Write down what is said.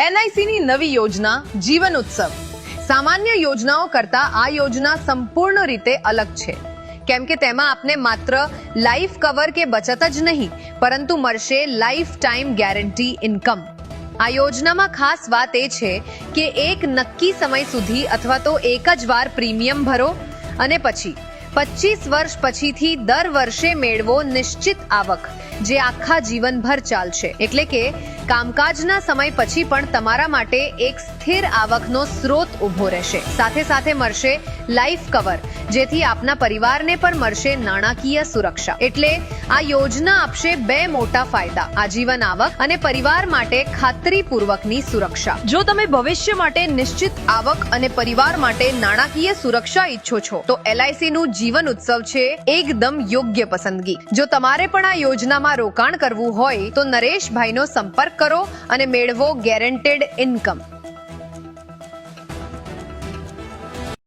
એલઆઈસીની નવી યોજના જીવન ઉત્સવ. સામાન્ય યોજનાઓ કરતા આ યોજના સંપૂર્ણ રીતે અલગ છે, કેમ કે તેમાં આપને માત્ર લાઈફ કવર કે બચત જ નહીં, પરંતુ મળશે લાઈફ ટાઈમ ગેરંટી ઇન્કમ. આ યોજનામાં ખાસ વાત એ છે કે એક નક્કી સમય સુધી અથવા તો એક જ વાર પ્રીમિયમ ભરો અને પછી 25 વર્ષ પછીથી દર વર્ષે મેળવો નિશ્ચિત આવક, જે આખા જીવનભર ચાલશે. એટલે કે કામકાજના સમય પછી પણ તમારા માટે એક સ્થિર આવકનો સ્ત્રોત ઊભો રહેશે. સાથે સાથે મળશે લાઈફ કવર, જેથી આપના પરિવારને પણ મળશે નાણાકીય સુરક્ષા. એટલે આ યોજના આપશે બે મોટા ફાયદા: આજીવન આવક અને પરિવાર માટે ખાતરીપૂર્વકની સુરક્ષા. જો તમે ભવિષ્ય માટે નિશ્ચિત આવક અને પરિવાર માટે નાણાકીય સુરક્ષા ઈચ્છો છો, તો એલઆઈસી નું જીવન ઉત્સવ છે એકદમ યોગ્ય પસંદગી. જો તમારે પણ આ યોજનામાં રોકાણ કરવું હોય તો નરેશભાઈનો સંપર્ક કરો અને મેળવો ગેરંટેડ ઇન્કમ.